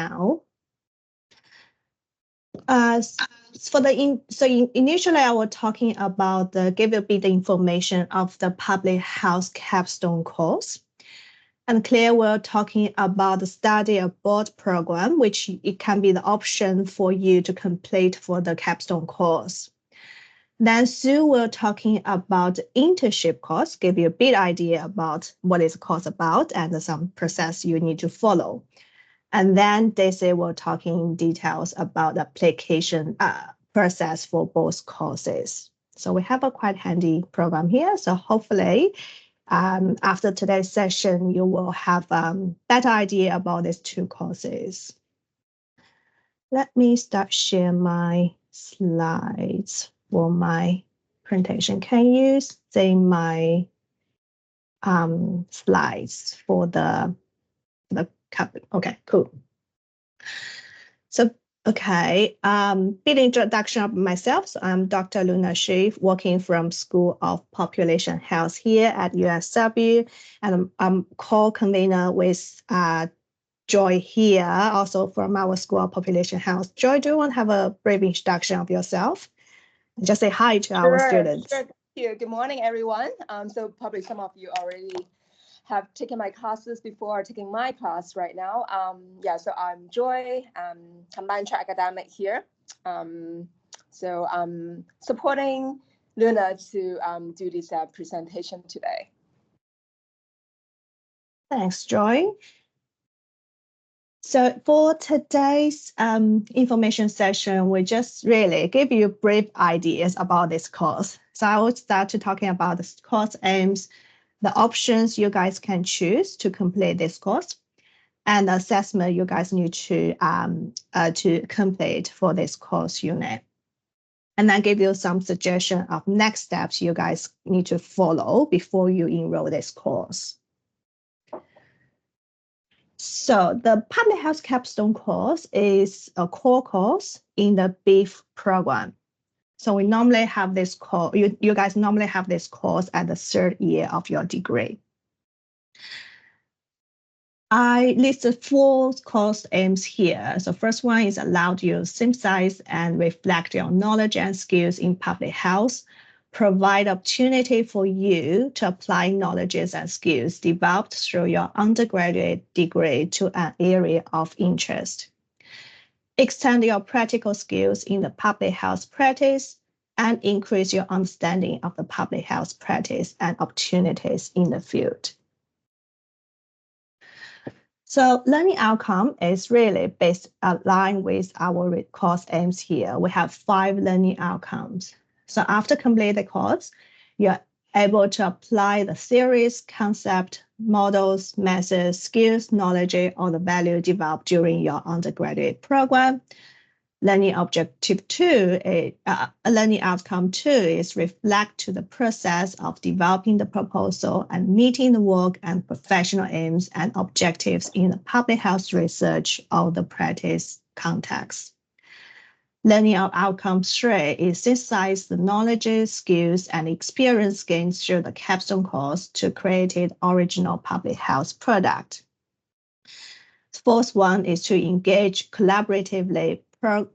now. Initially, I was talking about give a bit of information of the public health capstone course. And Claire will talking about the study abroad program, which it can be the option for you to complete for the capstone course. Then Sue will talking about the internship course, give you a bit idea about what is the course about and some process you need to follow. And then Daisy will talking in details about the application process for both courses. So we have a quite handy program here. So hopefully after today's session, you will have better idea about these two courses. Let me start share my slides for my presentation. Can you see my slides for the okay, cool. So, okay, bit introduction of myself. So I'm Dr. Luna Shi, working from School of Population Health here at UNSW, and I'm co-convener with Joy here, also from our School of Population Health. Joy, do you want to have a brief introduction of yourself? Just say hi to our students. Sure. Thank you. Good morning, everyone. So probably some of you already have taken my classes before taking my class right now. So I'm Joy, combined track academic here. So I'm supporting Luna to do this presentation today. Thanks, Joy. So for today's information session, we just really give you brief ideas about this course. So I will start to talking about the course aims, the options you guys can choose to complete this course, and the assessment you guys need to complete for this course unit. And then give you some suggestion of next steps you guys need to follow before you enroll this course. So the public health capstone course is a core course in the BEEF program. So we normally have this course, you guys normally have this course at the third year of your degree. I listed 4 course aims here. So first one is allow you to synthesize and reflect your knowledge and skills in public health, provide opportunity for you to apply knowledges and skills developed through your undergraduate degree to an area of interest. Extend your practical skills in the public health practice and increase your understanding of the public health practice and opportunities in the field. So learning outcome is really based aligned with our course aims here. We have 5 learning outcomes. So after complete the course, you're able to apply the theories, concept, models, methods, skills, knowledge, or the value developed during your undergraduate program. Learning objective 2, learning outcome 2 is reflect to the process of developing the proposal and meeting the work and professional aims and objectives in the public health research or the practice context. Learning outcome 3 is synthesize the knowledge, skills, and experience gained through the capstone course to create an original public health product. Fourth one is to engage collaboratively,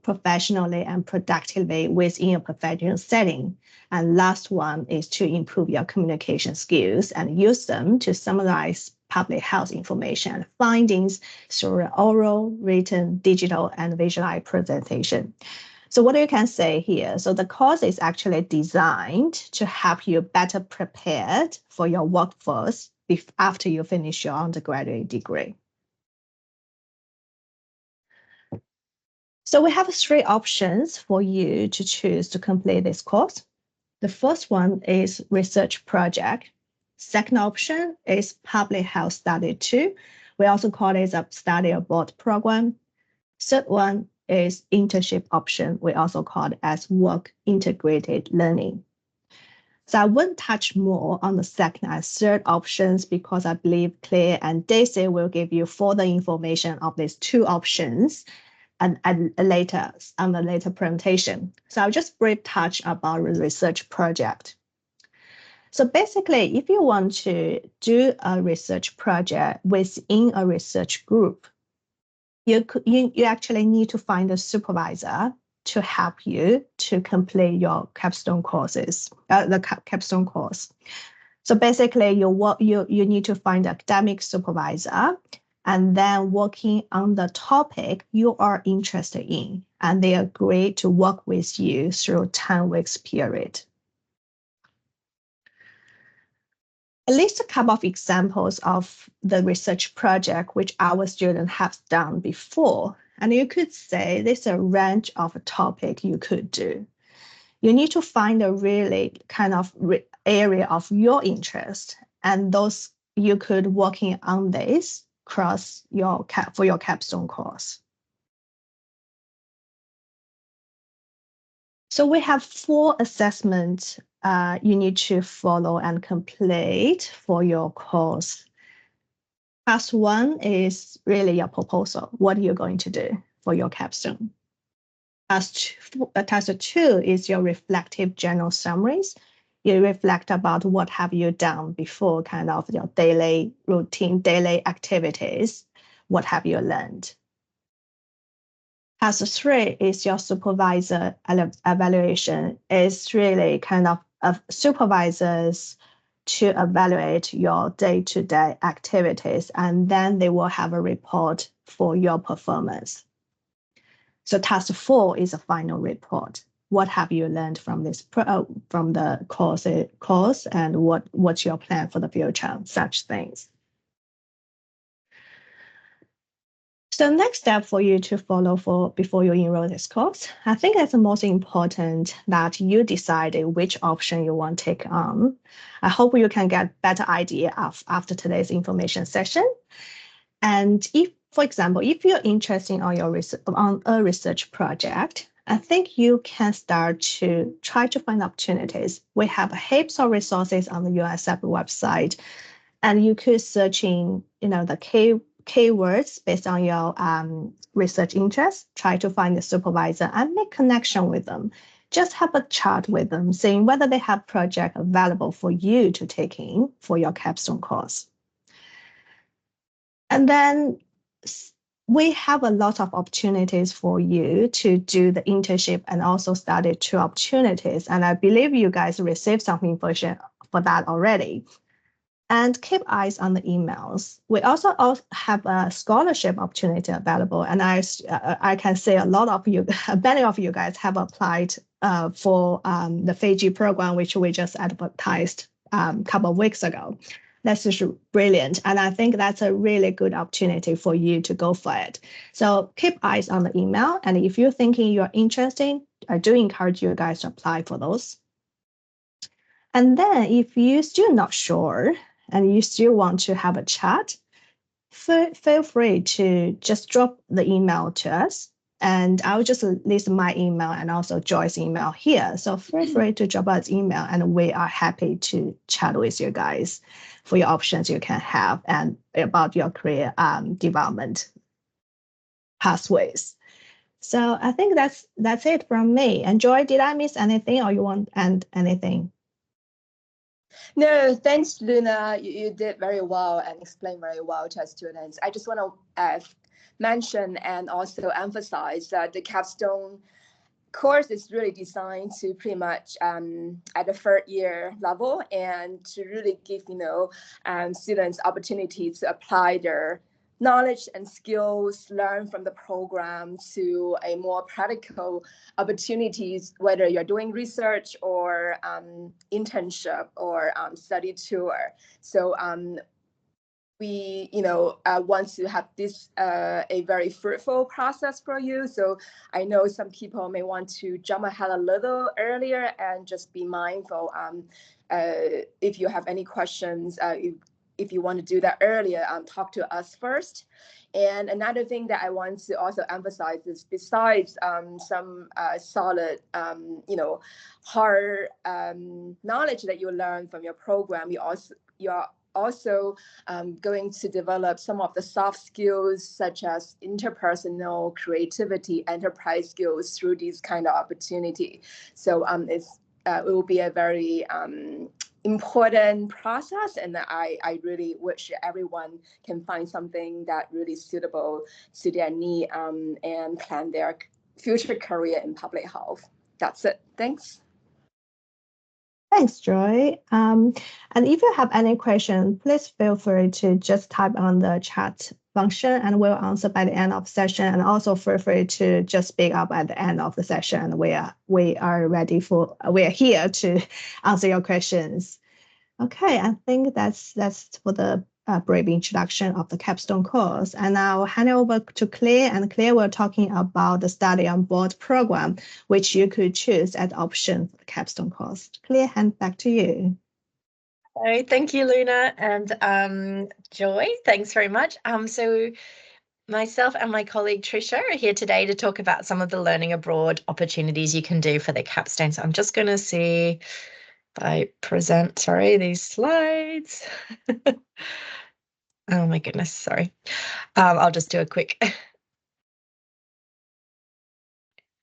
professionally, and productively within a professional setting. And last one is to improve your communication skills and use them to summarize public health information and findings through oral, written, digital, and visualized presentation. So what you can say here, so the course is actually designed to help you better prepared for your workforce after you finish your undergraduate degree. So we have 3 options for you to choose to complete this course. The first one is research project. Second option is public health study 2. We also call it a study abroad program. Third one is internship option. We also call it as work integrated learning. So I won't touch more on the second and third options because I believe Claire and Daisy will give you further information of these 2 options and later on the later presentation. So I'll just brief touch about the research project. So basically, if you want to do a research project within a research group, you actually need to find a supervisor to help you to complete your capstone courses, the capstone course. So basically, you need to find an academic supervisor and then working on the topic you are interested in, and they agree to work with you through 10 weeks period. At least a couple of examples of the research project which our students have done before. And you could say there's a range of a topic you could do. You need to find a really kind of area of your interest, and those you could working on this across for your capstone course. So we have 4 assessments you need to follow and complete for your course. Task 1 is really your proposal. What are you going to do for your capstone? Task 2 is your reflective journal summaries. You reflect about what have you done before, kind of your daily routine, daily activities. What have you learned? Task 3 is your supervisor evaluation. It's really kind of supervisors to evaluate your day-to-day activities, and then they will have a report for your performance. So task 4 is a final report. What have you learned from this from the course, and what's your plan for the future? Such things. So the next step for you to follow before you enroll this course, I think it's the most important that you decide which option you want to take on. I hope you can get better idea after today's information session. And if, for example, if you're interested on a research project, I think you can start to try to find opportunities. We have heaps of resources on the UNSW website, and you could search in, the keywords based on your research interest, try to find a supervisor and make connection with them. Just have a chat with them, seeing whether they have project available for you to take in for your capstone course. And then we have a lot of opportunities for you to do the internship and also study 2 opportunities. And I believe you guys received some information for that already. And keep eyes on the emails. We also have a scholarship opportunity available. And I can say a lot of you, many of you guys have applied for the Fiji program, which we just advertised a couple of weeks ago. That's just brilliant. And I think that's a really good opportunity for you to go for it. So keep eyes on the email. And if you're thinking you're interested, I do encourage you guys to apply for those. And then if you're still not sure and you still want to have a chat, feel free to just drop the email to us. And I'll just list my email and also Joy's email here. So feel free to drop us email, and we are happy to chat with you guys for your options you can have and about your career development pathways. So I think that's it from me. And Joy, did I miss anything, or you want to add anything? No, thanks, Luna. You did very well and explained very well to our students. I just want to mention and also emphasize that the Capstone course is really designed to pretty much at the 3rd year level, and to really give students opportunity to apply their knowledge and skills learned from the program to a more practical opportunities, whether you're doing research or internship or study tour. So we want to have this a very fruitful process for you. So I know some people may want to jump ahead a little earlier, and just be mindful if you have any questions, if you want to do that earlier, talk to us first. And another thing that I want to also emphasize is, besides some solid, hard knowledge that you learn from your program, you're also going to develop some of the soft skills, such as interpersonal, creativity, enterprise skills through these kind of opportunity. So it will be a very important process, and I really wish everyone can find something that really suitable to their need and plan their future career in public health. That's it. Thanks. Thanks, Joy. And if you have any questions, please feel free to just type on the chat function and we'll answer by the end of the session. And also feel free to just speak up at the end of the session. We are here to answer your questions. Okay, I think that's for the brief introduction of the Capstone course. And now I'll hand it over to Claire, and Claire will talking about the study on board program, which you could choose as option for the Capstone course. Claire, hand back to you. Okay, thank you, Luna, and Joy, thanks very much. So myself and my colleague Tricia are here today to talk about some of the learning abroad opportunities you can do for the Capstone. So I'm just going to see if I present, these slides. Oh my goodness, sorry. I'll just do a quick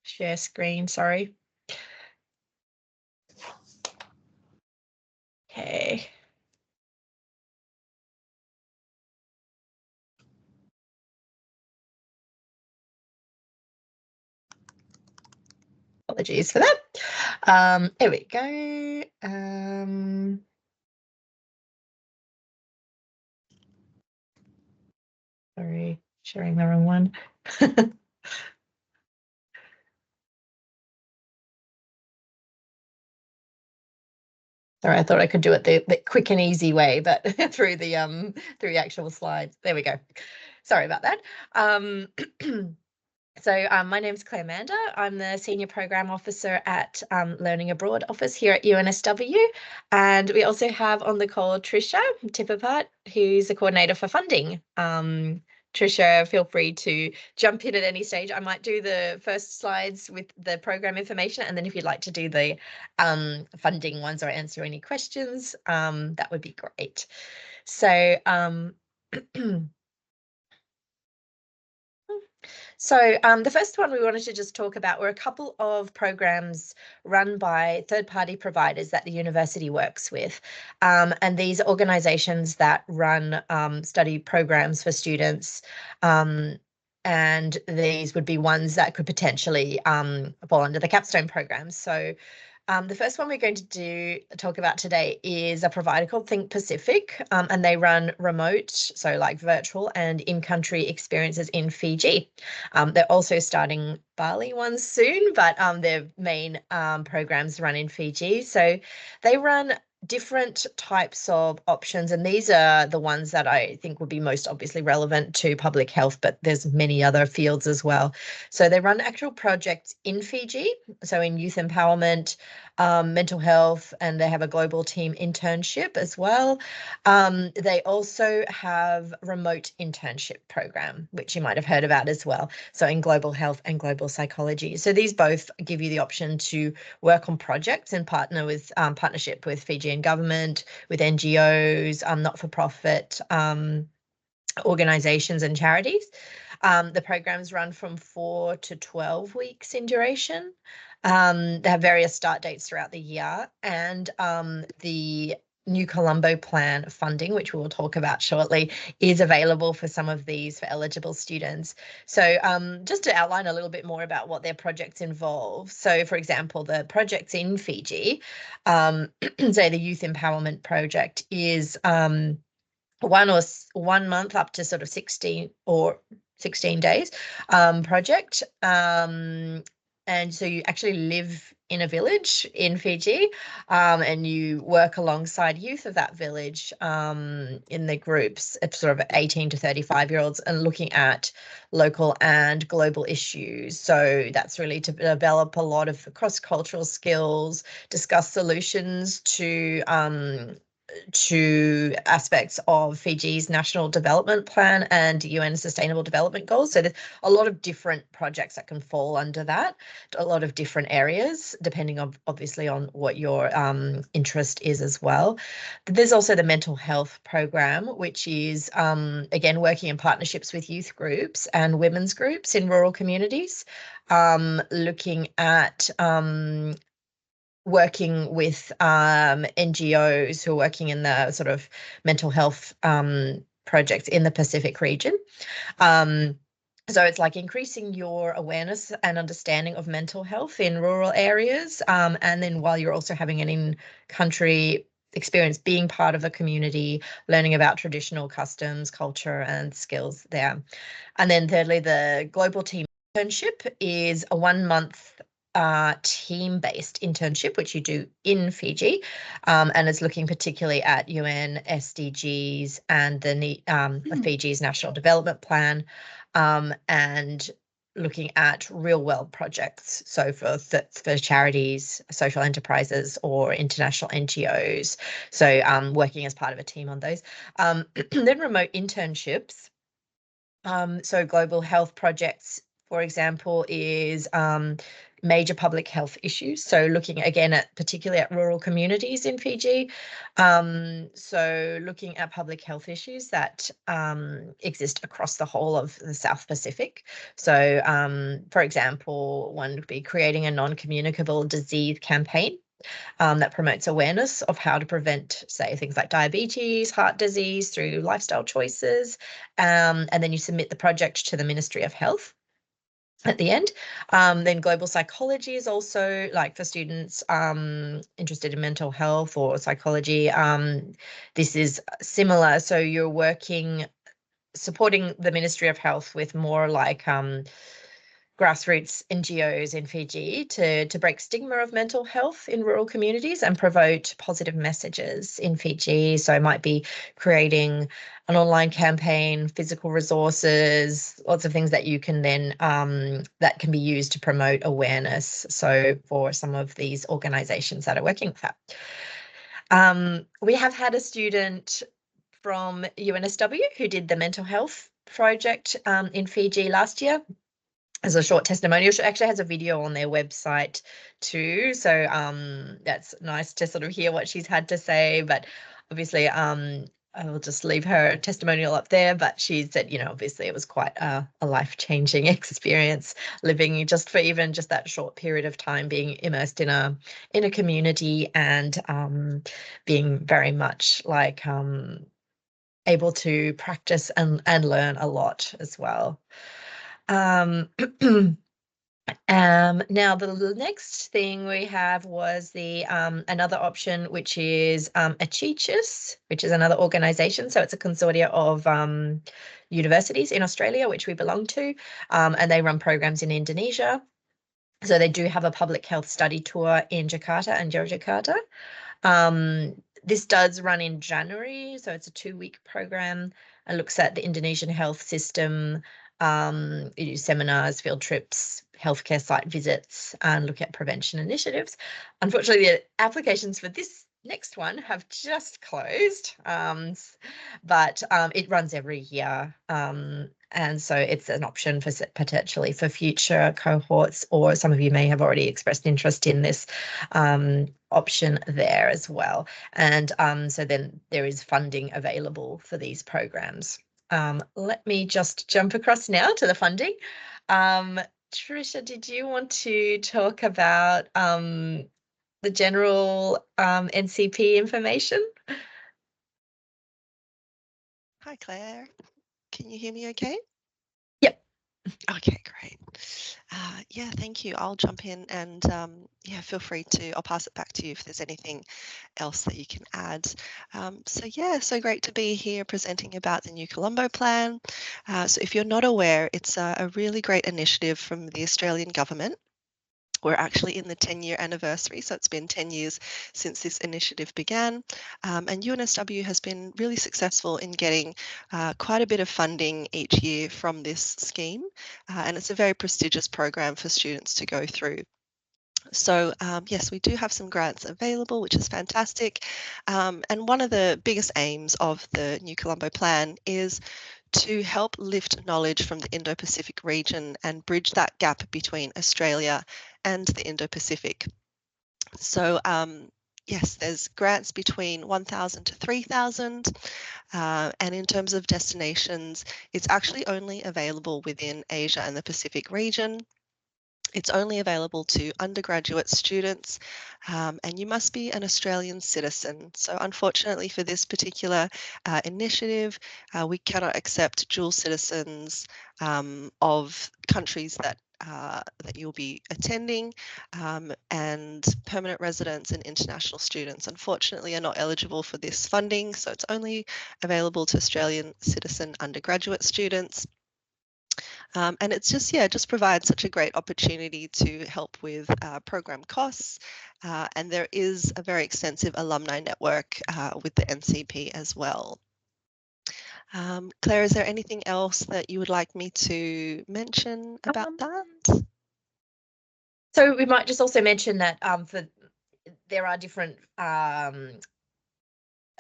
share screen, sorry. Okay. Apologies for that. There we go. Sorry, sharing the wrong one. Sorry, I thought I could do it the quick and easy way, but through the actual slides. There we go. Sorry about that. So my name's Claire Mander. I'm the Senior Program Officer at Learning Abroad Office here at UNSW. And we also have on the call Tricia Tippapart, who's the coordinator for funding. Tricia, feel free to jump in at any stage. I might do the first slides with the program information, and then if you'd like to do the funding ones or answer any questions, that would be great. So So the first one we wanted to just talk about were a couple of programs run by third-party providers that the university works with. And these organizations that run study programs for students, and these would be ones that could potentially fall under the Capstone program. So the first one we're going to talk about today is a provider called Think Pacific, and they run remote, so like virtual and in-country experiences in Fiji. They're also starting Bali ones soon, but their main programs run in Fiji. So they run different types of options, and these are the ones that I think would be most obviously relevant to public health, but there's many other fields as well. So they run actual projects in Fiji, so in youth empowerment, mental health, and they have a global team internship as well. They also have remote internship program, which you might have heard about as well. So in global health and global psychology. So these both give you the option to work on projects and partnership with Fijian government, with NGOs, not-for-profit organizations and charities. The programs run from 4 to 12 weeks in duration. They have various start dates throughout the year, and the New Colombo Plan funding, which we will talk about shortly, is available for some of these for eligible students. So just to outline a little bit more about what their projects involve. So for example, the projects in Fiji, say the Youth Empowerment Project is 1 month up to sort of 16 days project. And so you actually live in a village in Fiji, and you work alongside youth of that village in the groups. It's sort of 18 to 35-year-olds and looking at local and global issues. So that's really to develop a lot of cross-cultural skills, discuss solutions to aspects of Fiji's National Development Plan and UN Sustainable Development Goals. So there's a lot of different projects that can fall under that, a lot of different areas, depending on obviously on what your interest is as well. But there's also the mental health program, which is, again, working in partnerships with youth groups and women's groups in rural communities, looking at working with NGOs who are working in the sort of mental health projects in the Pacific region. So it's like increasing your awareness and understanding of mental health in rural areas. And then while you're also having an in-country experience, being part of a community, learning about traditional customs, culture, and skills there. And then thirdly, the Global Team Internship is a 1-month team-based internship, which you do in Fiji, and it's looking particularly at UN SDGs and the Fiji's National Development Plan, and looking at real-world projects. So for charities, social enterprises, or international NGOs. So working as part of a team on those. Then remote internships. So global health projects, for example, is major public health issues. So looking again at particularly at rural communities in Fiji. So looking at public health issues that exist across the whole of the South Pacific. So for example, one would be creating a non-communicable disease campaign that promotes awareness of how to prevent, say, things like diabetes, heart disease through lifestyle choices. And then you submit the project to the Ministry of Health at the end. Then global psychology is also like for students interested in mental health or psychology. This is similar. So you're working, supporting the Ministry of Health with more like grassroots NGOs in Fiji to break stigma of mental health in rural communities and promote positive messages in Fiji. So it might be creating an online campaign, physical resources, lots of things that you can then that can be used to promote awareness. So for some of these organizations that are working with that. We have had a student from UNSW who did the mental health project in Fiji last year. As a short testimonial. She actually has a video on their website too. So that's nice to sort of hear what she's had to say. But obviously, I will just leave her testimonial up there. But she said, you know, obviously it was quite a life-changing experience living just for even just that short period of time, being immersed in a community and being very much like able to practice and learn a lot as well. Now the next thing we have was the another option, which is Achichus, which is another organization. So it's a consortia of universities in Australia, which we belong to, and they run programs in Indonesia. So they do have a public health study tour in Jakarta and Yogyakarta. This does run in January, so it's a 2-week program and looks at the Indonesian health system. You do seminars, field trips, healthcare site visits, and look at prevention initiatives. Unfortunately, the applications for this next one have just closed, but it runs every year. And so it's an option for potentially for future cohorts, or some of you may have already expressed interest in this option there as well. And so then there is funding available for these programs. Let me just jump across now to the funding. Tricia, did you want to talk about the general NCP information? Hi, Claire. Can you hear me okay? Yep. Okay, great. Yeah, thank you. I'll jump in and yeah, feel free to, I'll pass it back to you if there's anything else that you can add. So yeah, so great to be here presenting about the New Colombo Plan. So if you're not aware, it's a really great initiative from the Australian government. We're actually in the 10-year anniversary, so it's been 10 years since this initiative began. And UNSW has been really successful in getting quite a bit of funding each year from this scheme. And it's a very prestigious program for students to go through. So yes, we do have some grants available, which is fantastic. And one of the biggest aims of the New Colombo Plan is to help lift knowledge from the Indo-Pacific region and bridge that gap between Australia and the Indo-Pacific. So yes, there's grants between 1,000 to 3,000. And in terms of destinations, it's actually only available within Asia and the Pacific region. It's only available to undergraduate students, and you must be an Australian citizen. So unfortunately for this particular initiative, we cannot accept dual citizens of countries that you'll be attending, and permanent residents and international students unfortunately are not eligible for this funding, so it's only available to Australian citizen undergraduate students. And it's just provides such a great opportunity to help with program costs. And there is a very extensive alumni network with the NCP as well. Claire, is there anything else that you would like me to mention about that? So we might just also mention that there are different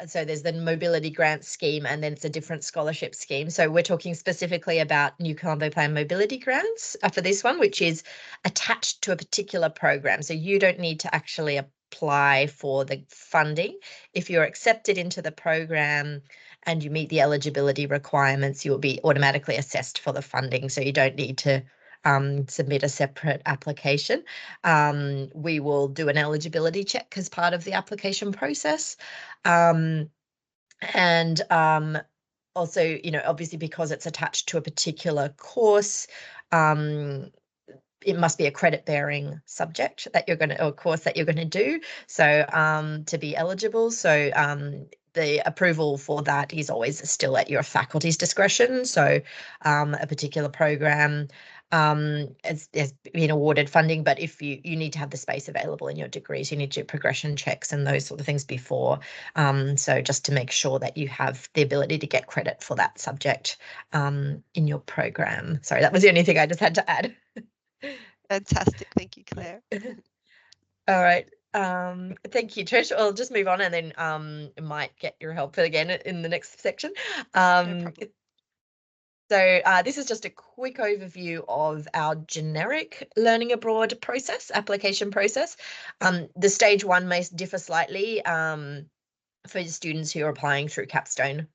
so there's the mobility grant scheme, and then it's a different scholarship scheme. So we're talking specifically about New Colombo Plan mobility grants for this one, which is attached to a particular program. So you don't need to actually apply for the funding. If you're accepted into the program and you meet the eligibility requirements, you'll be automatically assessed for the funding. So you don't need to submit a separate application. We will do an eligibility check as part of the application process. And also, obviously because it's attached to a particular course, it must be a credit bearing subject that you're going to, or course that you're going to do. So to be eligible. So the approval for that is always still at your faculty's discretion. So a particular program has been awarded funding, but if you need to have the space available in your degrees, you need to do progression checks and those sort of things before. So just to make sure that you have the ability to get credit for that subject in your program. Sorry, that was the only thing I just had to add. Fantastic. Thank you, Claire. All right. Thank you, Trish. I'll just move on and then might get your help again in the next section. No problem. So this is just a quick overview of our generic learning abroad process, application process. The stage one may differ slightly for students who are applying through Capstone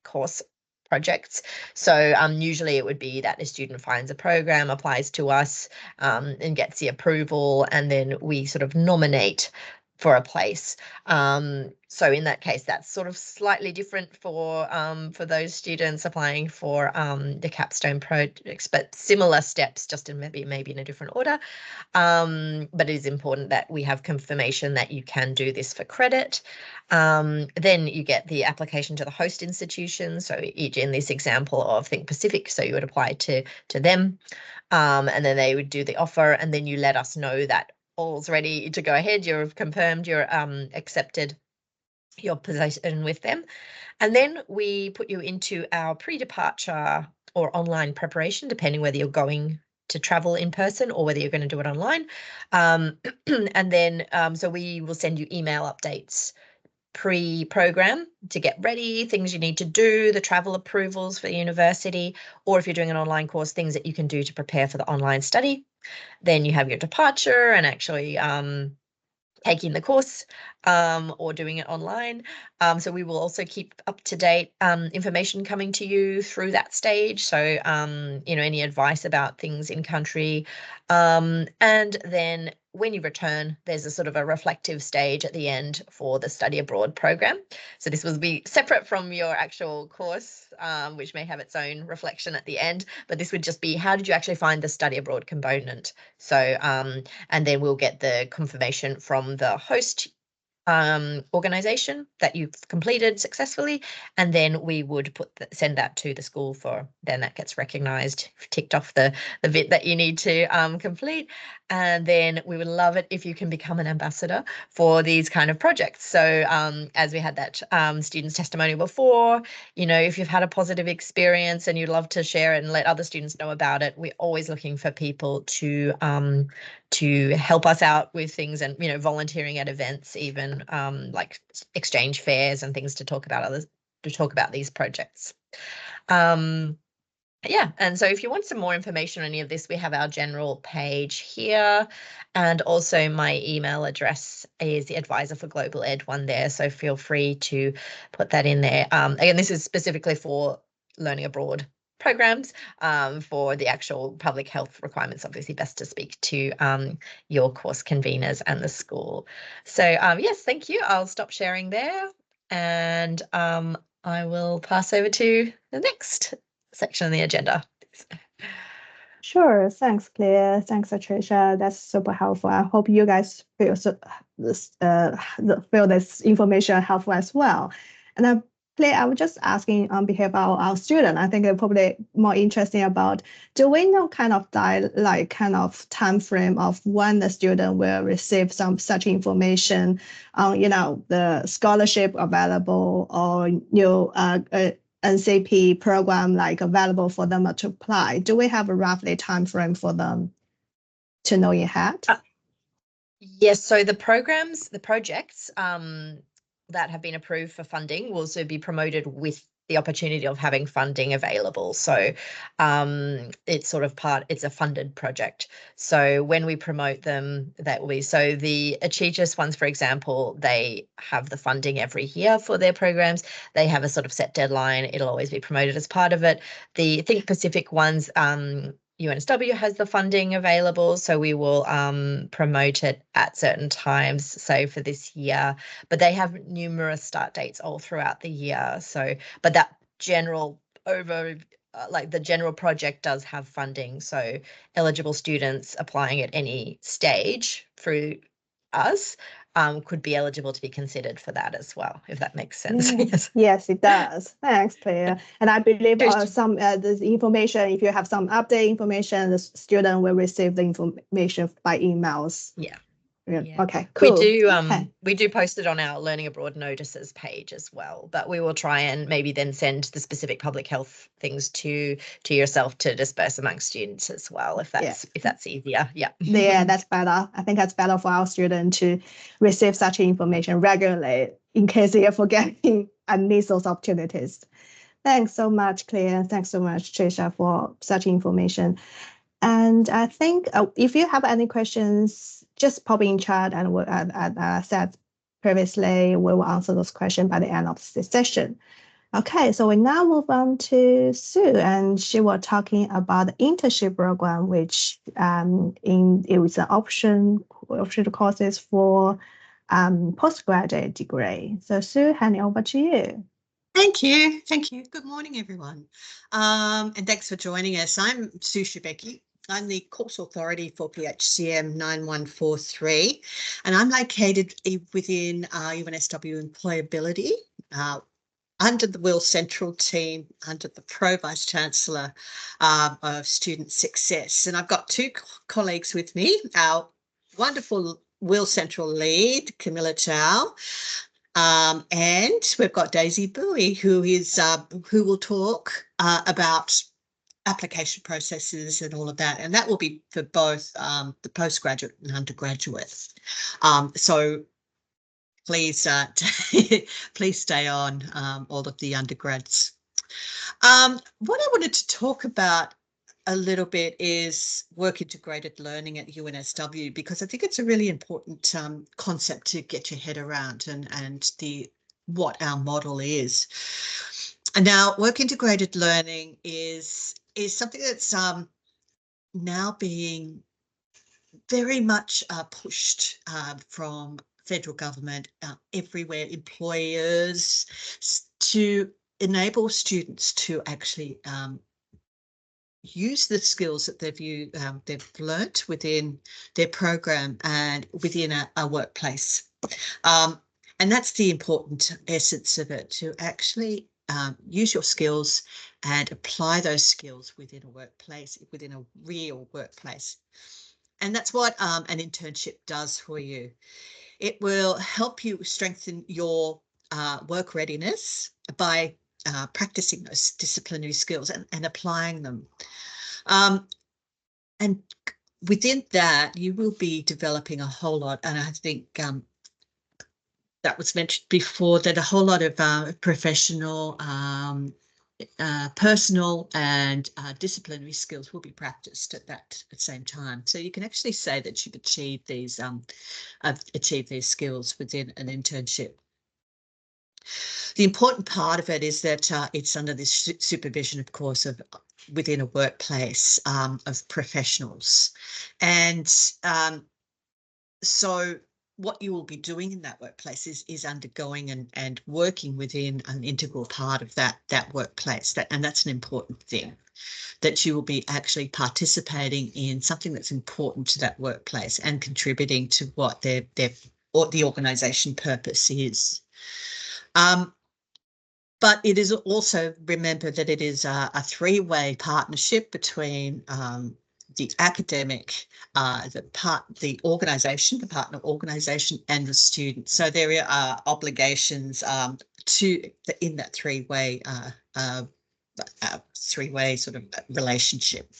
course projects. So usually it would be that a student finds a program, applies to us and gets the approval, and then we sort of nominate for a place. So in that case, that's sort of slightly different for those students applying for the Capstone projects, but similar steps, just in maybe in a different order. But it is important that we have confirmation that you can do this for credit. Then you get the application to the host institution. So each in this example of Think Pacific, so you would apply to them, and then they would do the offer, and then you let us know that all's ready to go ahead. You've confirmed you're accepted your position with them. And then we put you into our pre-departure or online preparation, depending whether you're going to travel in person or whether you're going to do it online. And then so we will send you email updates pre-program to get ready, things you need to do, the travel approvals for the university, or if you're doing an online course, things that you can do to prepare for the online study. Then you have your departure and actually taking the course or doing it online. So we will also keep up to date information coming to you through that stage. So, any advice about things in country. And then when you return, there's a sort of a reflective stage at the end for the study abroad program. So this will be separate from your actual course, which may have its own reflection at the end, but this would just be, how did you actually find the study abroad component? So, and then we'll get the confirmation from the host organization that you've completed successfully, and then we would send that to the school for, then that gets recognized, ticked off the bit that you need to complete. And then we would love it if you can become an ambassador for these kind of projects. So as we had that student's testimonial before, if you've had a positive experience and you'd love to share it and let other students know about it, we're always looking for people to help us out with things, and volunteering at events, even like exchange fairs and things to talk about these projects. Yeah, and so if you want some more information on any of this, we have our general page here, and also my email address is the Advisor for Global Ed one there, so feel free to put that in there. Again, this is specifically for learning abroad programs. For the actual public health requirements, obviously best to speak to your course conveners and the school. So yes, thank you. I'll stop sharing there, and I will pass over to the next section on the agenda. Sure. Thanks, Claire. Thanks, Patricia. That's super helpful. I hope you guys feel this information helpful as well. And Claire, I was just asking on behalf of our student. I think they're probably more interesting about, do we know kind of time frame of when the student will receive some such information on, the scholarship available or NCP program available for them to apply? Do we have a roughly time frame for them to know in head? Yes, so the projects that have been approved for funding will also be promoted with the opportunity of having funding available. So it's it's a funded project. So when we promote them, that will be, so the Achievers ones, for example, they have the funding every year for their programs. They have a sort of set deadline. It'll always be promoted as part of it. The Think Pacific ones, UNSW has the funding available, so we will promote it at certain times, so for this year, but they have numerous start dates all throughout the year. So, but that general the general project does have funding, so eligible students applying at any stage through us could be eligible to be considered for that as well, if that makes sense. Yes. Yes, it does. Thanks, Claire. And I believe some the information, if you have some update information, the student will receive the information by emails. Yeah. Yeah. Okay, cool. We do post it on our Learning Abroad notices page as well, but we will try and maybe then send the specific public health things to yourself to disperse amongst students as well, if that's easier. Yeah. Yeah, that's better. I think that's better for our students to receive such information regularly in case they are forgetting and miss those opportunities. Thanks so much, Claire. Thanks so much, Tricia, for such information. And I think if you have any questions, just pop in chat, and as I said previously, we will answer those questions by the end of this session. Okay, so we now move on to Sue, and she was talking about the internship program, which it was an optional courses for postgraduate degree. So Sue, handing over to you. Thank you. Good morning, everyone. And thanks for joining us. I'm Sue Shebeki. I'm the Course Authority for PHCM 9143, and I'm located within UNSW Employability under the Will Central team, under the Pro Vice Chancellor of Student Success. And I've got two colleagues with me, our wonderful Will Central lead, Camilla Chow, and we've got Daisy Bowie, who will talk about application processes and all of that, and that will be for both the postgraduate and undergraduate. So please please stay on, all of the undergrads. What I wanted to talk about a little bit is work integrated learning at UNSW, because I think it's a really important concept to get your head around, and what our model is. And now work integrated learning is something that's now being very much pushed from federal government everywhere, employers, to enable students to actually use the skills that they've learnt within their program and within a workplace. And that's the important essence of it, to actually use your skills and apply those skills within a workplace, within a real workplace. And that's what an internship does for you. It will help you strengthen your work readiness by practicing those disciplinary skills and applying them. And within that, you will be developing a whole lot. And I think that was mentioned before, that a whole lot of professional, personal and disciplinary skills will be practiced at the same time. So you can actually say that you've achieved these skills within an internship. The important part of it is that it's under this supervision, of course, of within a workplace of professionals. And so what you will be doing in that workplace is undergoing and working within an integral part of that workplace. And that's an important thing, that you will be actually participating in something that's important to that workplace and contributing to what the organisation purpose is. But it is also, remember that it is a three-way partnership between the academic, the organisation, the partner organisation, and the student. So there are obligations in that three-way sort of relationship.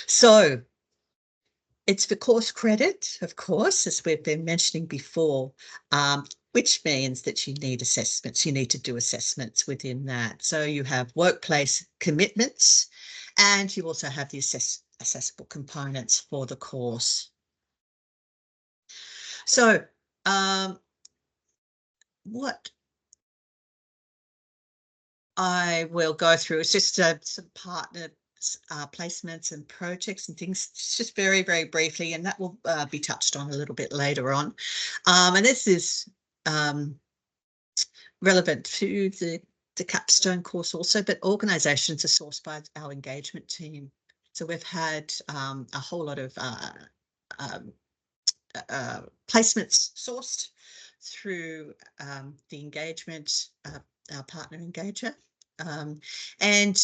So it's for course credit, of course, as we've been mentioning before, which means that you need assessments. You need to do assessments within that. So you have workplace commitments, and you also have the assessable components for the course. So what I will go through is just some partner placements and projects and things, just very, very briefly, and that will be touched on a little bit later on. And this is relevant to the Capstone course also, but organisations are sourced by our engagement team. So we've had a whole lot of placements sourced through the engagement, our partner engager. And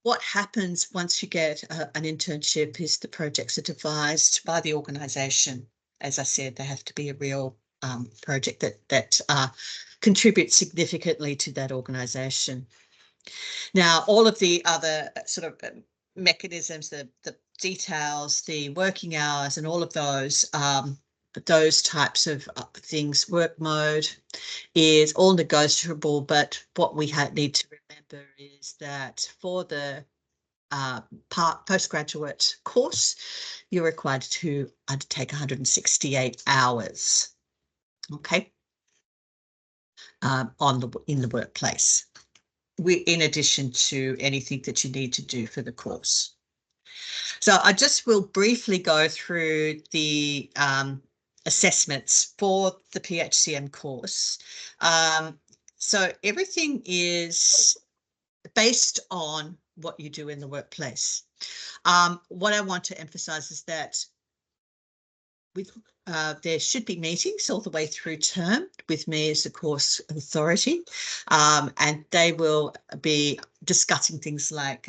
what happens once you get an internship is the projects are devised by the organisation. As I said, they have to be a real project that contributes significantly to that organisation. Now, all of the other sort of mechanisms, the details, the working hours, and all of those types of things, work mode is all negotiable. But what we need to remember is that for the postgraduate course, you're required to undertake 168 hours, okay, in the workplace, in addition to anything that you need to do for the course. So I just will briefly go through the assessments for the PHCM course. So everything is based on what you do in the workplace. What I want to emphasize is that there should be meetings all the way through term with me as the course authority, and they will be discussing things like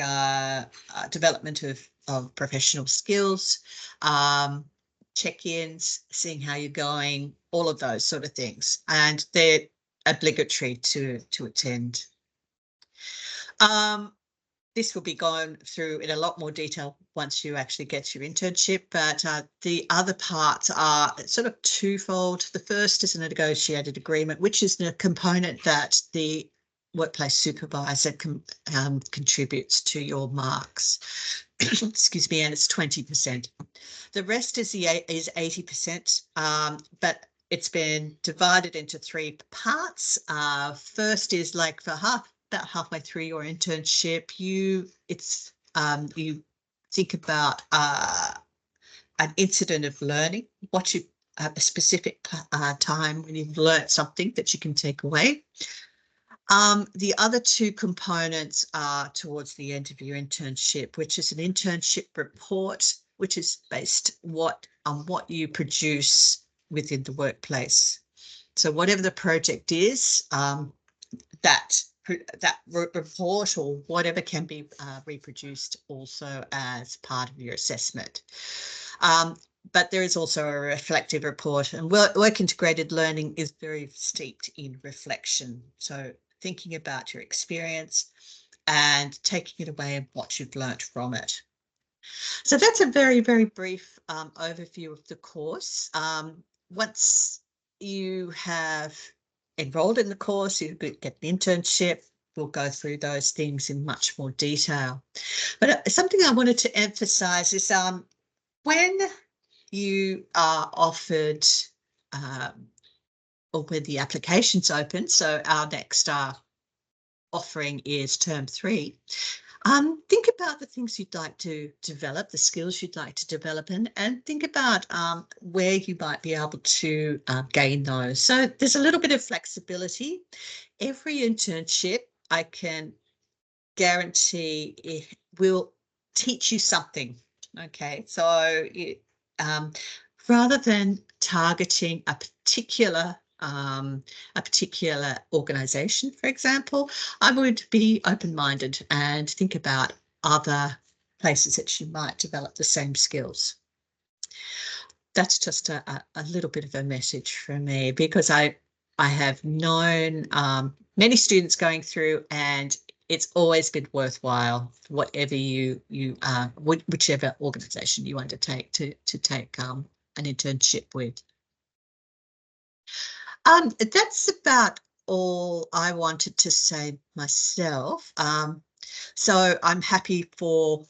development of professional skills, check-ins, seeing how you're going, all of those sort of things, and they're obligatory to attend. This will be gone through in a lot more detail once you actually get your internship, but the other parts are sort of twofold. The first is a negotiated agreement, which is the component that the workplace supervisor contributes to your marks. Excuse me, and it's 20%. The rest is 80%, but it's been divided into three parts. First is like for about halfway through your internship, you think about an incident of learning, what you a specific time when you've learned something that you can take away. The other two components are towards the end of your internship, which is an internship report, which is based on what you produce within the workplace. So whatever the project is, that report or whatever can be reproduced also as part of your assessment. But there is also a reflective report, and work integrated learning is very steeped in reflection. So thinking about your experience and taking it away and what you've learnt from it. So that's a very, very brief overview of the course. Once you have enrolled in the course, you get an internship, we'll go through those things in much more detail. But something I wanted to emphasize is when you are offered or when the application's open, so our next offering is term 3, Think about the things you'd like to develop, the skills you'd like to develop, and think about where you might be able to gain those. So there's a little bit of flexibility. Every internship, I can guarantee it will teach you something. Okay, so rather than targeting a particular organization, for example, I would be open-minded and think about other places that you might develop the same skills. That's just a little bit of a message from me, because I have known many students going through, and it's always been worthwhile, whatever whichever organisation you undertake to take an internship with. That's about all I wanted to say myself. So I'm happy for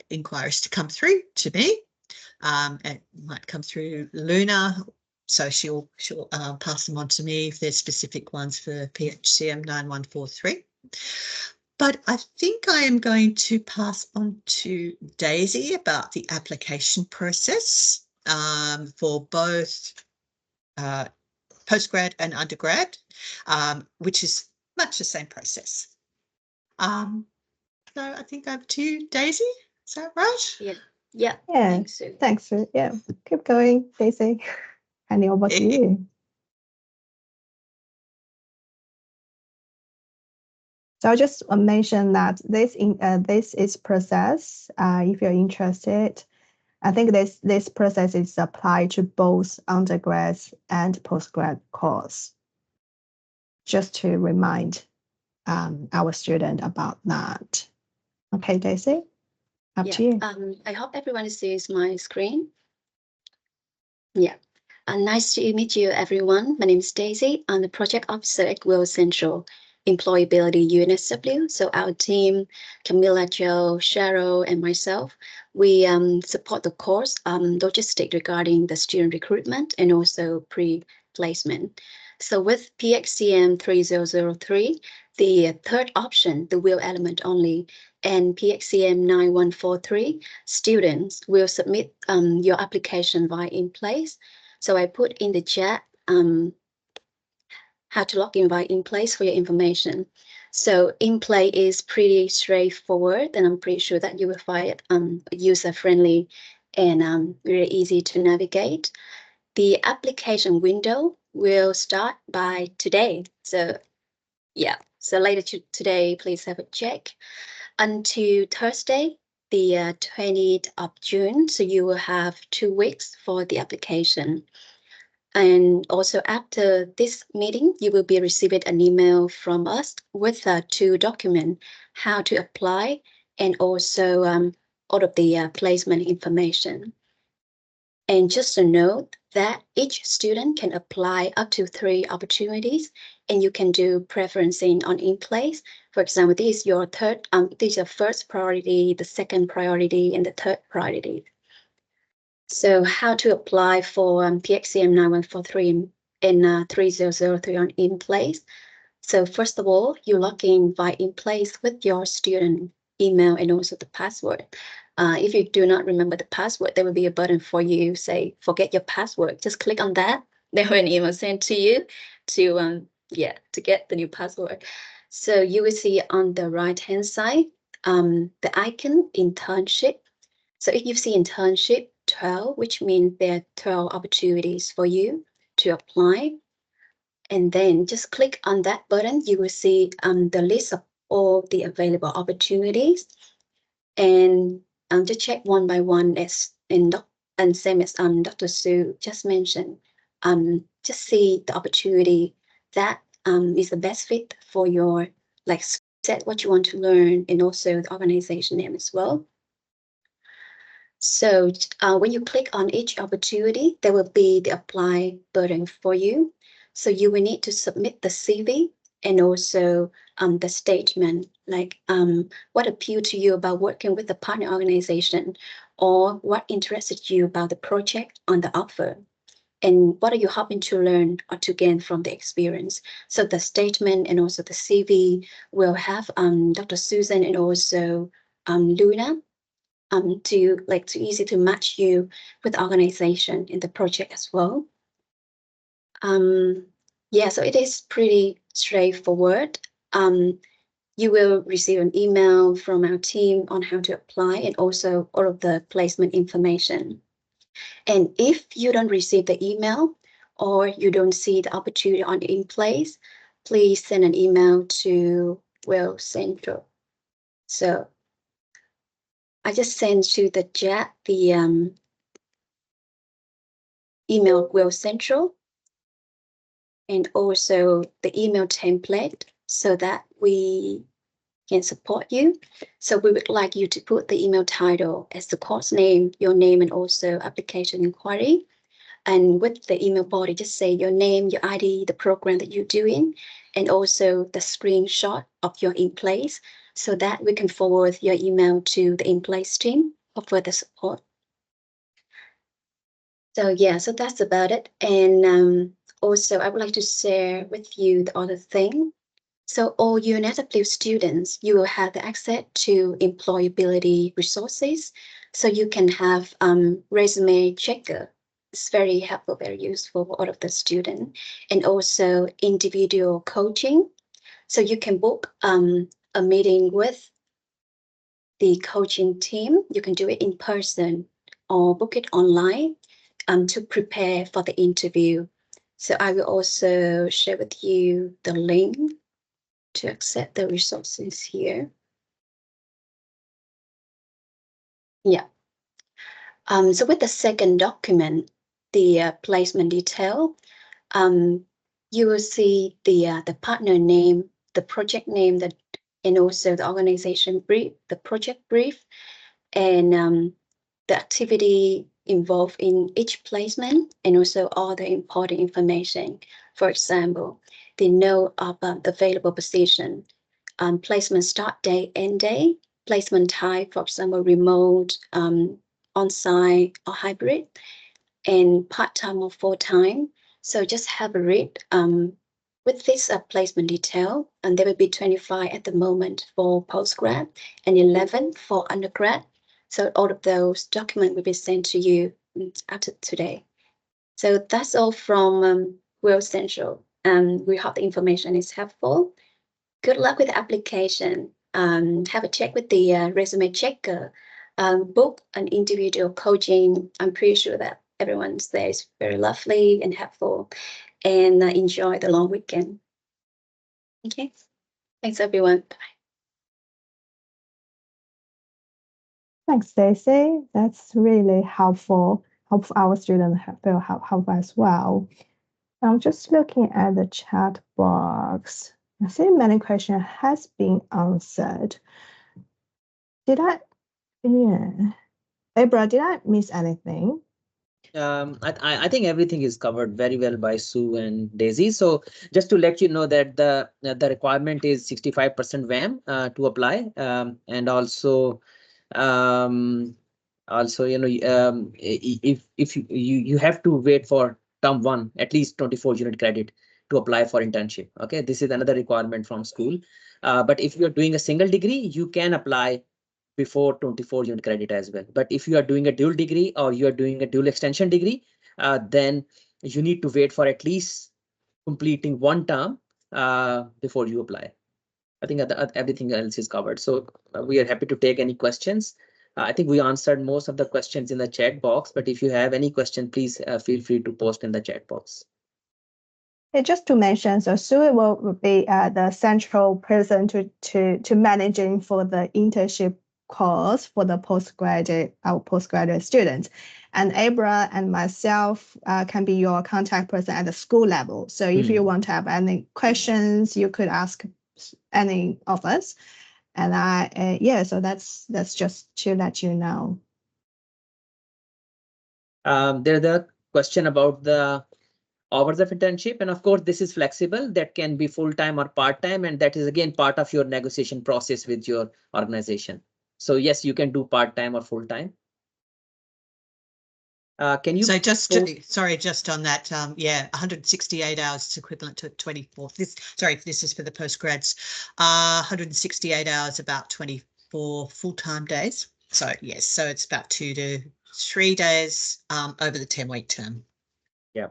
inquiries to come through to me. It might come through Luna, so she'll pass them on to me if there's specific ones for PHCM 9143. But I think I am going to pass on to Daisy about the application process for both postgrad and undergrad, which is much the same process. So I think over to you, Daisy. Is that right? Yeah. Yeah. Thanks, Sue. Thanks, Sue. Yeah. Keep going, Daisy. Handing over to you. So I'll just mention that this is process. If you're interested, I think this process is applied to both undergrad and postgrad course. Just to remind our student about that. Okay, Daisy, up to you. I hope everyone sees my screen. Yeah. Nice to meet you, everyone. My name is Daisy. I'm the project officer at Will Central Employability UNSW. So our team, Camilla, Joe, Cheryl, and myself, we support the course logistic regarding the student recruitment and also pre-placement. So with PXCM 3003, the third option, the will element only, and PXCM 9143, students will submit your application via InPlace. So I put in the chat how to log in via InPlace for your information. So InPlace is pretty straightforward, and I'm pretty sure that you will find it user-friendly and very easy to navigate. The application window will start by today. So yeah, so later today, please have a check. Until Thursday, the 20th of June. So you will have 2 weeks for the application. And also after this meeting, you will be receiving an email from us with 2 documents, how to apply and also all of the placement information. And just a note that each student can apply up to 3 opportunities, and you can do preferencing on InPlace. For example, this is your first priority, the second priority, and the third priority. So how to apply for PXCM 9143 and 3003 on InPlace. So first of all, you log in via InPlace with your student email and also the password. If you do not remember the password, there will be a button for you, say, forget your password. Just click on that. There will be an email sent to you to get the new password. So you will see on the right-hand side, the icon internship. So if you see internship 12, which means there are 12 opportunities for you to apply. And then just click on that button. You will see the list of all the available opportunities. And just check one by one and same as Dr. Sue just mentioned. Just see the opportunity that is the best fit for your set, what you want to learn, and also the organization name as well. So when you click on each opportunity, there will be the apply button for you. So you will need to submit the CV and also the statement, like what appealed to you about working with the partner organization, or what interested you about the project on the offer. and what are you hoping to learn or to gain from the experience. So the statement and also the CV will have Dr. Susan and also Luna to easy to match you with the organization in the project as well. Yeah, so it is pretty straightforward. You will receive an email from our team on how to apply and also all of the placement information. And if you don't receive the email or you don't see the opportunity on in place, please send an email to Well Central. So I just sent to the chat the email Well Central and also the email template so that we can support you. So we would like you to put the email title as the course name, your name, and also application inquiry. And with the email body, just say your name, your ID, the program that you're doing, and also the screenshot of your in-place so that we can forward your email to the in-place team for further support. So yeah, so that's about it. And also I would like to share with you the other thing. So all UNSW students, you will have the access to employability resources. So you can have resume checker. It's very helpful, very useful for all of the students. And also individual coaching. So you can book a meeting with the coaching team. You can do it in person or book it online to prepare for the interview. So I will also share with you the link to accept the resources here. Yeah. So with the second document, the placement detail, you will see the partner name, the project name, and also the organization brief, the project brief, and the activity involved in each placement, and also all the important information. For example, the note of available position, placement start date, end date, placement type, for example, remote, on-site or hybrid, and part-time or full-time. So just have a read with this placement detail, and there will be 25 at the moment for postgrad and 11 for undergrad. So all of those documents will be sent to you after today. So that's all from Will Central, and we hope the information is helpful. Good luck with the application. Have a check with the resume checker. Book an individual coaching. I'm pretty sure that everyone's there is very lovely and helpful, and enjoy the long weekend. Okay, thanks everyone. Bye. Thanks, Stacey. That's really helpful. Hope our students feel helpful as well. I'm just looking at the chat box. I see many questions has been answered. Yeah. Abra, did I miss anything? I think everything is covered very well by Sue and Daisy. So just to let you know that the requirement is 65% WAM to apply, and also if you have to wait for term 1 at least 24 unit credit to apply for internship. Okay, this is another requirement from school. But if you're doing a single degree, you can apply before 24 unit credit as well. But if you are doing a dual degree or you are doing a dual extension degree, then you need to wait for at least completing one term before you apply. I think everything else is covered. So we are happy to take any questions. I think we answered most of the questions in the chat box, but if you have any question, please feel free to post in the chat box. Just to mention, so Sue will be the central person to managing for the internship course for the postgraduate students, and Abra and myself can be your contact person at the school level. So if you want to have any questions, you could ask any of us, and so that's just to let you know. There's a question about the hours of internship, and of course this is flexible. That can be full-time or part-time, and that is again part of your negotiation process with your organization. So yes, you can do part-time or full-time. Can you So just post- sorry, just on that, yeah, 168 hours is equivalent to 24. This is for the postgrads. 168 hours, about 24 full-time days. So yes, so it's about 2 to 3 days over the 10-week term. Yeah.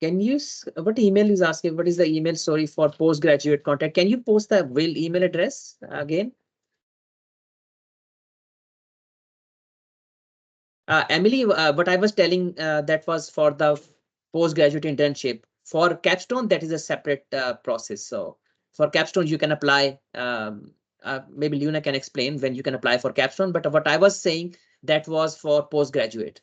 Can you, what email is asking, what is the email, sorry, for postgraduate contact? Can you post the Will email address again? Emily, what I was telling, that was for the postgraduate internship. For Capstone, that is a separate process. So for Capstone, you can apply. Maybe Luna can explain when you can apply for Capstone. But what I was saying, that was for postgraduate.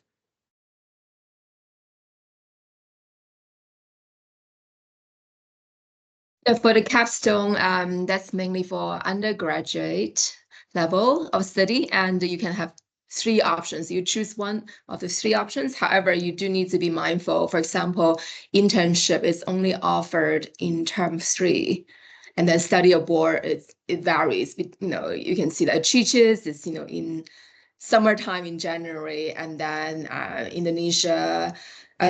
For the capstone, that's mainly for undergraduate level of study, and you can have 3 options. You choose one of the 3 options. However, you do need to be mindful. For example, internship is only offered in term 3, and then study abroad it varies. You can see that Chiches is in summertime in January, and then Indonesia.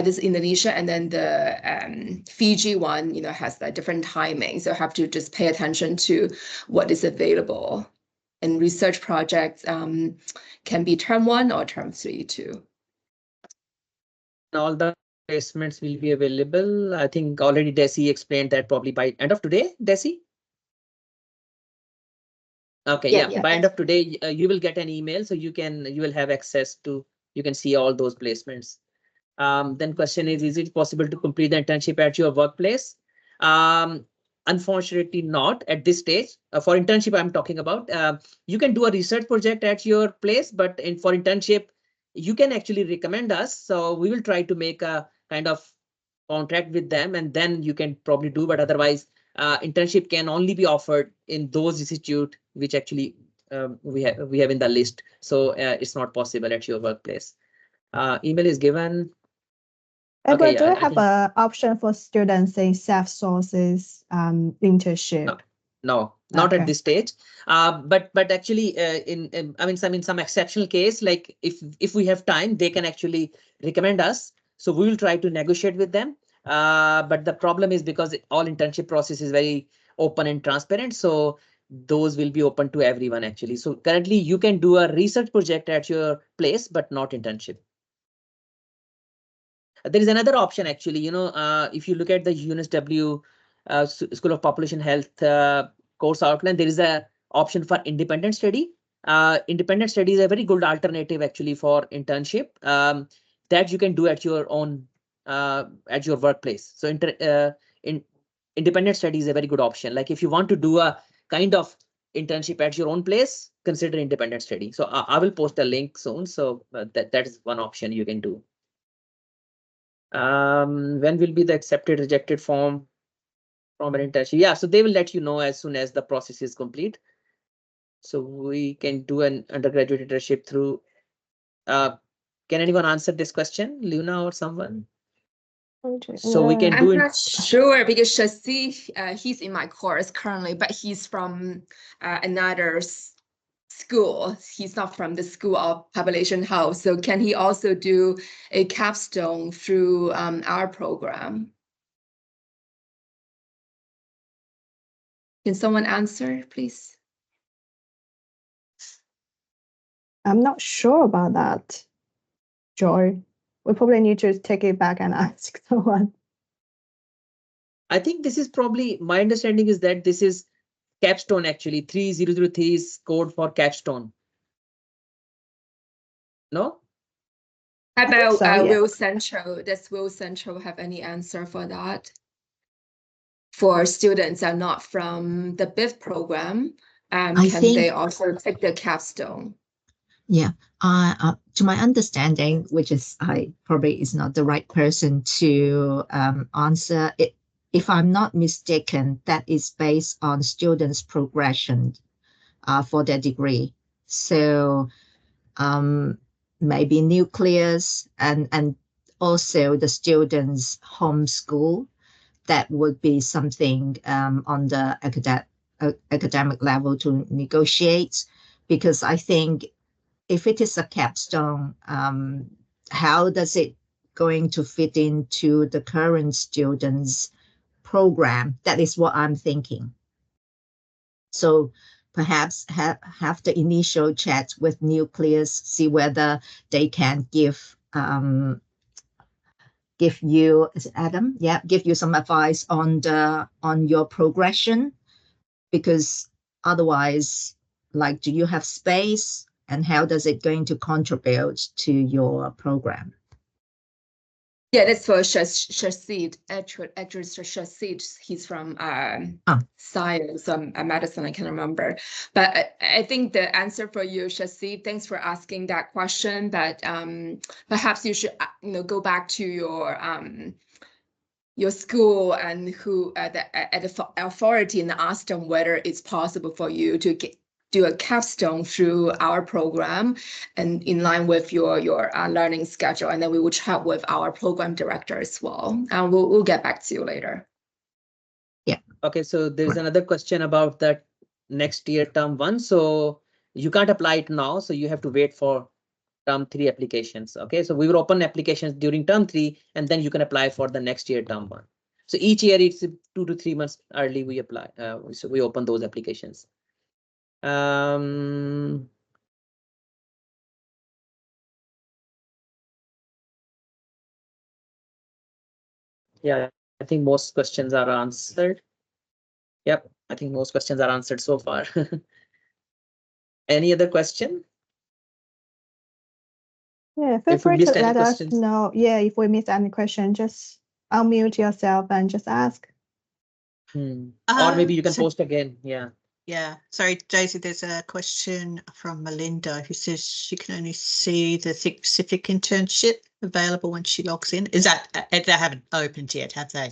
This Indonesia, and then the Fiji one, has a different timing. So have to just pay attention to what is available. And research projects can be term 1 or term 3 too. All the placements will be available. I think already Desi explained that probably by end of today, Desi? Okay, yeah. By end of today, you will get an email, so you will have access to, you can see all those placements. Then question is it possible to complete the internship at your workplace? Unfortunately not at this stage. For internship, I'm talking about. You can do a research project at your place, but for internship, you can actually recommend us. So we will try to make a kind of contract with them, and then you can probably do, but otherwise, internship can only be offered in those institute which actually we have in the list. So it's not possible at your workplace. Email is given. Okay, do you have an option for students in self-sources internship? No, not at this stage. But actually, I mean, some exceptional case, like if we have time, they can actually recommend us. So we will try to negotiate with them. But the problem is because all internship process is very open and transparent. So those will be open to everyone actually. So currently you can do a research project at your place, but not internship. There is another option actually, if you look at the UNSW School of Population Health course outline, there is a option for independent study. Independent study is a very good alternative actually for internship that you can do at your own at your workplace. So independent study is a very good option. Like if you want to do a kind of internship at your own place, consider independent study. So I will post a link soon. So that is one option you can do. When will be the accepted rejected form from an internship? Yeah, so they will let you know as soon as the process is complete. So we can do an undergraduate internship through. Can anyone answer this question, Luna or someone? So we can do it. I'm not sure because Shasi, he's in my course currently, but he's from another school. He's not from the School of Population Health. So can he also do a capstone through our program? Can someone answer, please? I'm not sure about that, Joy. We probably need to take it back and ask someone. I think this is probably, my understanding is that this is Capstone actually. 3003 is code for Capstone. No? How about so, yeah. Will Central? Does Will Central have any answer for that? For students that are not from the BIF program, can they also take the capstone? Yeah, to my understanding, which is I probably is not the right person to answer it. If I'm not mistaken, that is based on students' progression for their degree. So maybe nucleus and also the students' home school, that would be something on the academic level to negotiate, because I think if it is a capstone, how does it going to fit into the current students' program? That is what I'm thinking. So perhaps have the initial chat with Nucleus, see whether they can give you, is it Adam? Yeah, give you some advice on your progression, because otherwise, like, do you have space, and how does it going to contribute to your program? Yeah, that's for Shahid. Actually, Shahid, he's from science, medicine, I can't remember. But I think the answer for you, Shahid, thanks for asking that question. But perhaps you should go back to your school and who at the authority and ask them whether it's possible for you to do a capstone through our program and in line with your learning schedule. And then we will chat with our program director as well. And we'll get back to you later. Yeah. Okay, so there's another question about that next year term 1. So you can't apply it now, so you have to wait for term 3 applications. Okay, so we will open applications during term 3, and then you can apply for the next year term 1. So each year it's 2 to 3 months early we apply. So we open those applications. Yeah, I think most questions are answered. Yep, I think most questions are answered so far. Any other question? Yeah, feel If we free to missed any let us questions. know. Yeah, if we miss any question, just unmute yourself and just ask. Or maybe you can post again. Yeah. Yeah, sorry, Daisy, there's a question from Melinda who says she can only see the Think Pacific internship available when she logs in. Is that, they haven't opened yet, have they?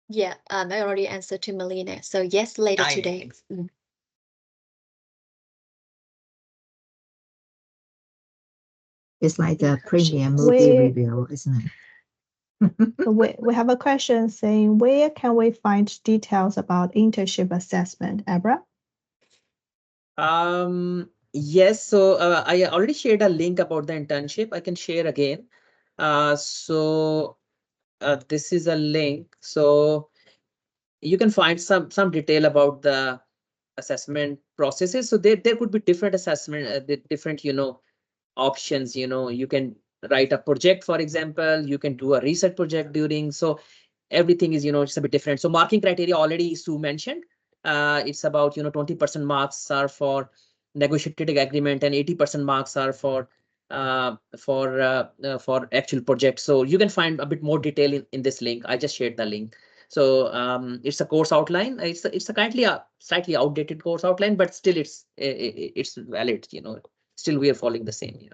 Yeah, I already answered to Melina. So yes, later today. It's like the premium movie review, isn't it? We have a question saying, where can we find details about internship assessment, Abra? Yes, so I already shared a link about the internship. I can share again. This is a link. So you can find some detail about the assessment processes. So there could be different assessment, different options. You can write a project, for example. You can do a research project during. So everything is it's a bit different. So marking criteria already Sue mentioned. It's about 20% marks are for negotiated agreement and 80% marks are for actual project. So you can find a bit more detail in this link. I just shared the link. So it's a course outline. It's a currently a slightly outdated course outline, but still it's valid. Still we are following the same.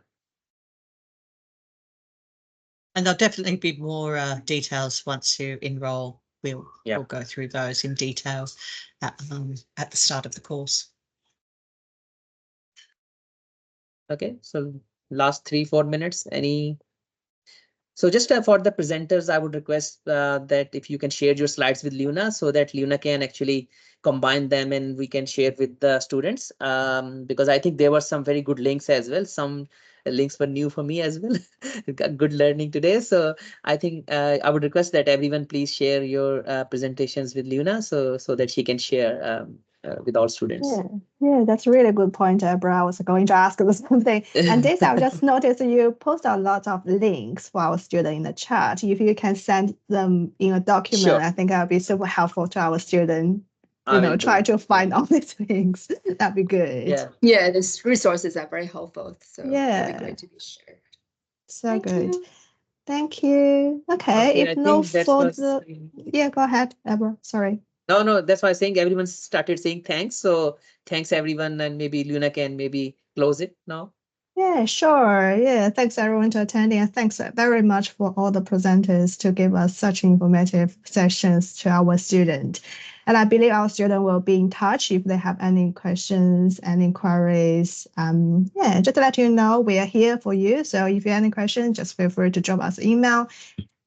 And there'll definitely be more details once you enroll. We'll go through those in detail at the start of the course. Okay, so last 3-4 minutes. So just for the presenters, I would request that if you can share your slides with Luna so that Luna can actually combine them and we can share with the students, because I think there were some very good links as well. Some links were new for me as well. Good learning today. So I think I would request that everyone please share your presentations with Luna so that she can share with all students. Yeah, that's a really good point, Abra. I was going to ask the same thing. And this, I just noticed you post a lot of links for our student in the chat. If you can send them in a document, sure. I think that would be super helpful to our student. Try to find all these links. That'd be good. Yeah, these resources are very helpful. So that'd be great to be shared. So good. Thank you. Okay, if no further, go ahead, Abra. Sorry. No, that's why I'm saying everyone started saying thanks. So thanks everyone, and maybe Luna can maybe close it now. Yeah, sure. Yeah, thanks everyone to attending, and thanks very much for all the presenters to give us such informative sessions to our student. And I believe our student will be in touch if they have any questions and inquiries. Just to let you know, we are here for you. So if you have any questions, just feel free to drop us an email.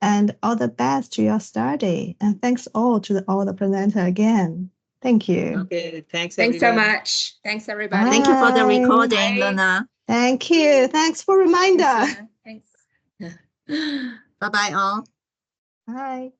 And all the best to your study. And thanks all to all the presenter again. Thank you. Okay, thanks so much. Thanks everybody. Thank you for the recording, Luna. Thank you. Thanks for reminder. Thanks. Bye bye all. Bye.